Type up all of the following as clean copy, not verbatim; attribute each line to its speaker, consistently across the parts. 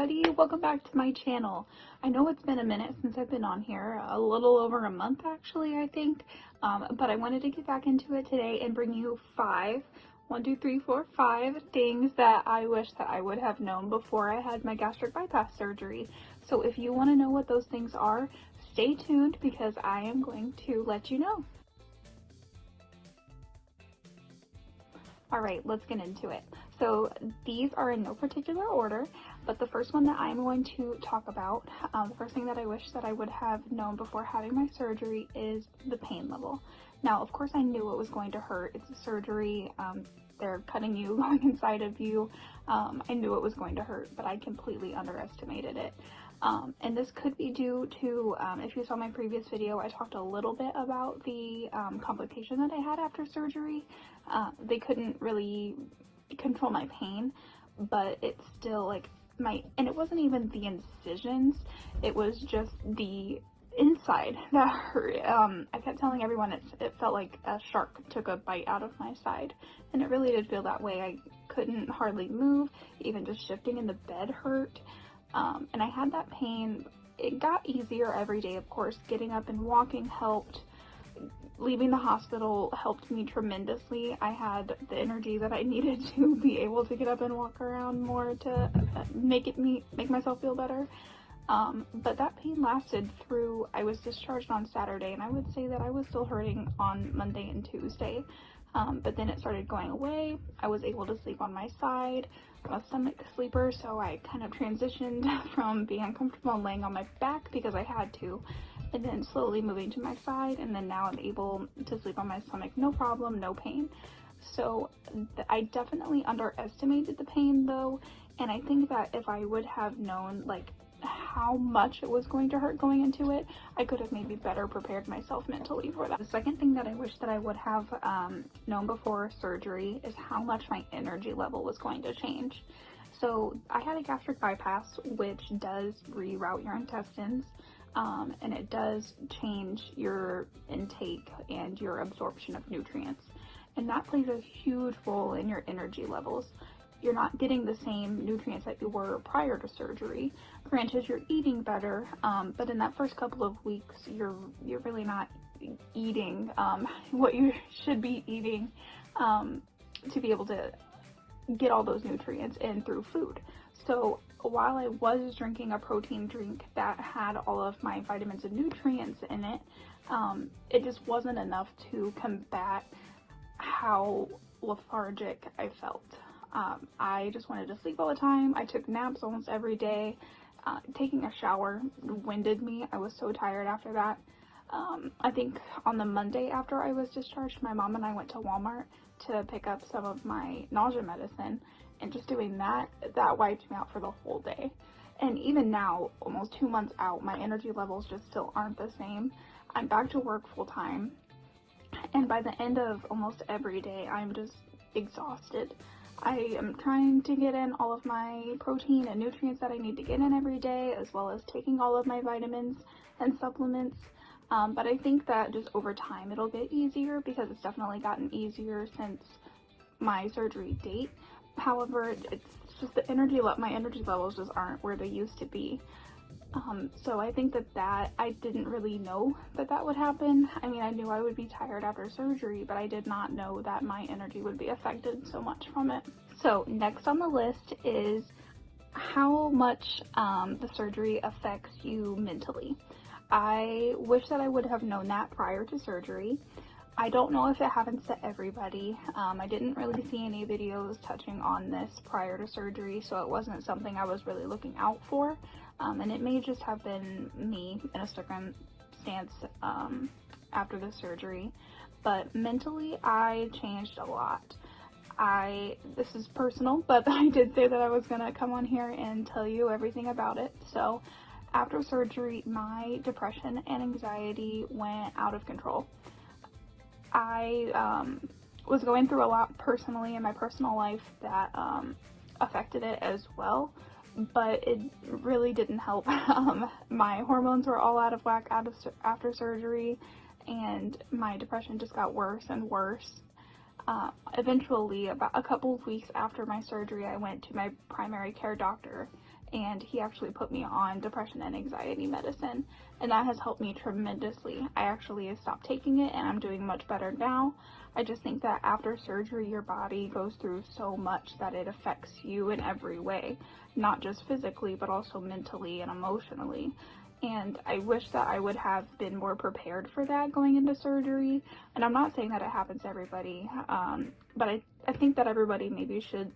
Speaker 1: everybody, welcome back to my channel. I know it's been a minute since I've been on here, a little over a month actually, I think, but I wanted to get back into it today and bring you five things that I wish that I would have known before I had my gastric bypass surgery. So if you want to know what those things are, stay tuned because I am going to let you know. Alright, let's get into it. So these are in no particular order, but the first one that I'm going to talk about, the first thing that I wish that I would have known before having my surgery is the pain level. Now, of course, I knew it was going to hurt. It's a surgery. They're cutting you, going inside of you. I knew it was going to hurt, but I completely underestimated it. And this could be due to, if you saw my previous video, I talked a little bit about the complication that I had after surgery. They couldn't really control my pain, but it's still like and it wasn't even the incisions, it was just the inside that hurt. I kept telling everyone it felt like a shark took a bite out of my side, and it really did feel that way. I couldn't hardly move, even just shifting in the bed hurt. And I had that pain. It got easier every day, of course. Getting up and walking helped. Leaving the hospital helped me tremendously. I had the energy that I needed to be able to get up and walk around more to make myself feel better. But that pain lasted through, I was discharged on Saturday, and I would say that I was still hurting on Monday and Tuesday. But then it started going away. I was able to sleep on my side. I'm a stomach sleeper, so I kind of transitioned from being uncomfortable and laying on my back because I had to, and then slowly moving to my side, and then now I'm able to sleep on my stomach, no problem, no pain. So I definitely underestimated the pain though, and I think that if I would have known like how much it was going to hurt going into it, I could have maybe better prepared myself mentally for that. The second thing that I wish that I would have known before surgery is how much my energy level was going to change. So I had a gastric bypass, which does reroute your intestines, and it does change your intake and your absorption of nutrients, and that plays a huge role in your energy levels. You're not getting the same nutrients that you were prior to surgery. Granted, you're eating better, but in that first couple of weeks, you're really not eating what you should be eating to be able to get all those nutrients in through food. So while I was drinking a protein drink that had all of my vitamins and nutrients in it, it just wasn't enough to combat how lethargic I felt. I just wanted to sleep all the time. I took naps almost every day. Taking a shower winded me. I was so tired after that. I think on the Monday after I was discharged, my mom and I went to Walmart to pick up some of my nausea medicine, and just doing that wiped me out for the whole day. And even now, almost 2 months out, my energy levels just still aren't the same. I'm back to work full time, and by the end of almost every day, I'm just exhausted. I am trying to get in all of my protein and nutrients that I need to get in every day, as well as taking all of my vitamins and supplements. But I think that just over time it'll get easier, because it's definitely gotten easier since my surgery date. However, it's just my energy levels just aren't where they used to be. So I think that I didn't really know that would happen. I mean, I knew I would be tired after surgery, but I did not know that my energy would be affected so much from it. So next on the list is how much the surgery affects you mentally. I wish that I would have known that prior to surgery. I don't know if it happens to everybody. I didn't really see any videos touching on this prior to surgery, so it wasn't something I was really looking out for. And it may just have been me in a circumstance after the surgery. But mentally, I changed a lot. This is personal, but I did say that I was going to come on here and tell you everything about it. So after surgery, my depression and anxiety went out of control. I was going through a lot personally in my personal life that affected it as well, but it really didn't help. My hormones were all out of whack after surgery, and my depression just got worse and worse. Eventually, about a couple of weeks after my surgery, I went to my primary care doctor, and he actually put me on depression and anxiety medicine, and that has helped me tremendously. I actually stopped taking it, and I'm doing much better now. I just think that after surgery, your body goes through so much that it affects you in every way, not just physically, but also mentally and emotionally. And I wish that I would have been more prepared for that going into surgery. And I'm not saying that it happens to everybody, but I think that everybody maybe should,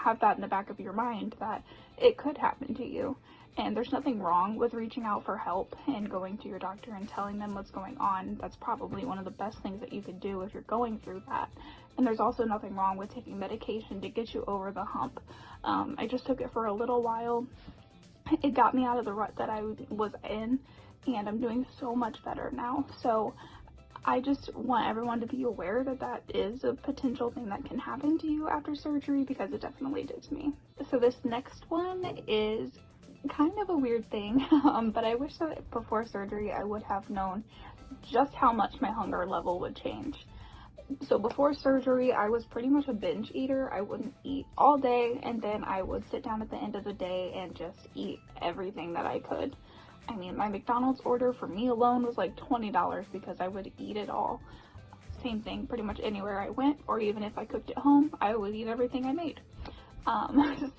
Speaker 1: have that in the back of your mind that it could happen to you. And there's nothing wrong with reaching out for help and going to your doctor and telling them what's going on. That's probably one of the best things that you could do if you're going through that. And there's also nothing wrong with taking medication to get you over the hump. I just took it for a little while. It got me out of the rut that I was in, and I'm doing so much better now. So I just want everyone to be aware that that is a potential thing that can happen to you after surgery, because it definitely did to me. So this next one is kind of a weird thing, but I wish that before surgery I would have known just how much my hunger level would change. So before surgery, I was pretty much a binge eater. I wouldn't eat all day, and then I would sit down at the end of the day and just eat everything that I could. I mean, my McDonald's order for me alone was like $20 because I would eat it all. Same thing pretty much anywhere I went, or even if I cooked at home, I would eat everything I made.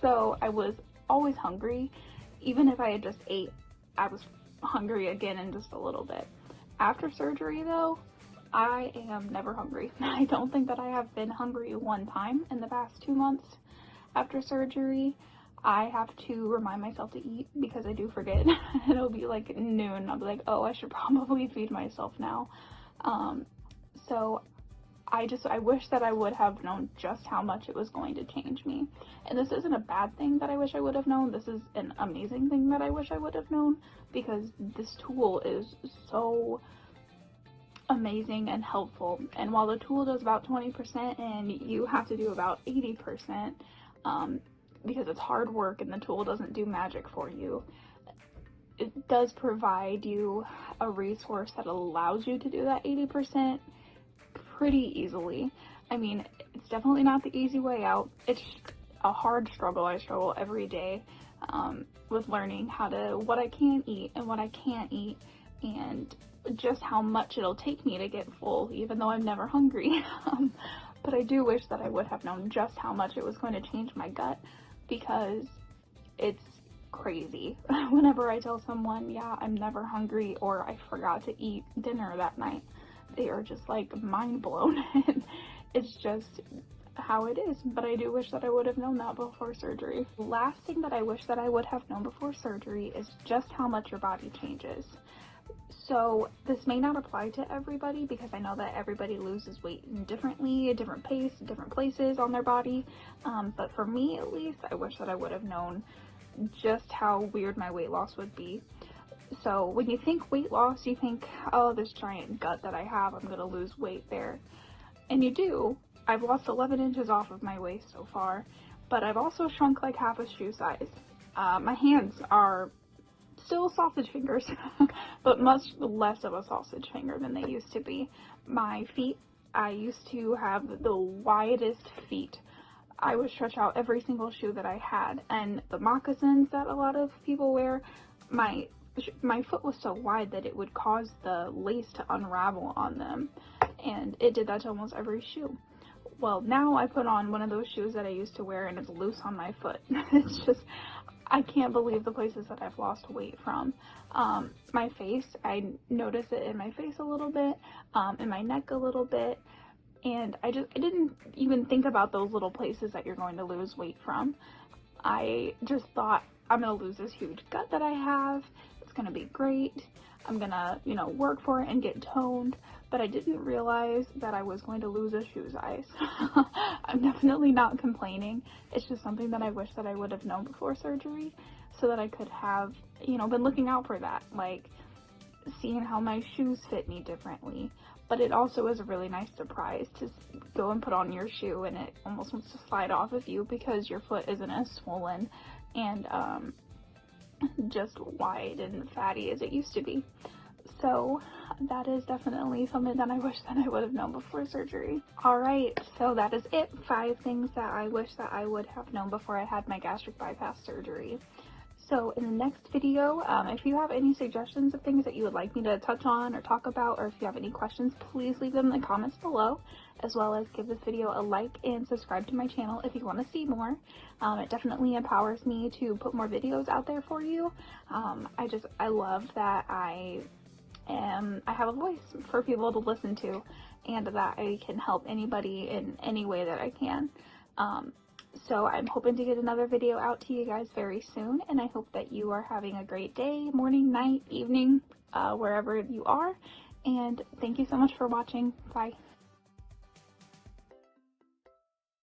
Speaker 1: So I was always hungry. Even if I had just ate, I was hungry again in just a little bit. After surgery though, I am never hungry. I don't think that I have been hungry one time in the past 2 months after surgery. I have to remind myself to eat because I do forget. It'll be like noon. I'll be like, oh, I should probably feed myself now. So I wish that I would have known just how much it was going to change me. And this isn't a bad thing that I wish I would have known. This is an amazing thing that I wish I would have known, because this tool is so amazing and helpful. And while the tool does about 20% and you have to do about 80%, because it's hard work and the tool doesn't do magic for you, it does provide you a resource that allows you to do that 80% pretty easily. I mean, it's definitely not the easy way out. It's a hard struggle. I struggle every day with learning what I can eat and what I can't eat, and just how much it'll take me to get full, even though I'm never hungry. But I do wish that I would have known just how much it was going to change my gut, because it's crazy. Whenever I tell someone, yeah, I'm never hungry, or I forgot to eat dinner that night, they are just like mind blown. It's just how it is. But I do wish that I would have known that before surgery. Last thing that I wish that I would have known before surgery is just how much your body changes. So this may not apply to everybody, because I know that everybody loses weight differently, at different pace, different places on their body. But for me, at least, I wish that I would have known just how weird my weight loss would be. So when you think weight loss, you think, oh, this giant gut that I have, I'm going to lose weight there. And you do. I've lost 11 inches off of my waist so far, but I've also shrunk like half a shoe size. My hands are still sausage fingers, but much less of a sausage finger than they used to be. My feet, I used to have the widest feet. I would stretch out every single shoe that I had, and the moccasins that a lot of people wear, my foot was so wide that it would cause the lace to unravel on them, and it did that to almost every shoe. Well, now I put on one of those shoes that I used to wear, and it's loose on my foot. It's just, I can't believe the places that I've lost weight from. My face, I notice it in my face a little bit, in my neck a little bit, and I didn't even think about those little places that you're going to lose weight from. I just thought, I'm going to lose this huge gut that I have. It's going to be great. I'm going to, work for it and get toned. But I didn't realize that I was going to lose a shoe size. I'm definitely not complaining. It's just something that I wish that I would have known before surgery, so that I could have, been looking out for that. Like, seeing how my shoes fit me differently. But it also is a really nice surprise to go and put on your shoe and it almost wants to slide off of you because your foot isn't as swollen and just wide and fatty as it used to be. So that is definitely something that I wish that I would have known before surgery. Alright, so that is it. 5 things that I wish that I would have known before I had my gastric bypass surgery. So in the next video, if you have any suggestions of things that you would like me to touch on or talk about, or if you have any questions, please leave them in the comments below, as well as give this video a like and subscribe to my channel if you want to see more. It definitely empowers me to put more videos out there for you. I love that I have a voice for people to listen to, and that I can help anybody in any way that I can. So I'm hoping to get another video out to you guys very soon, and I hope that you are having a great day, morning, night, evening, wherever you are. And thank you so much for watching. Bye.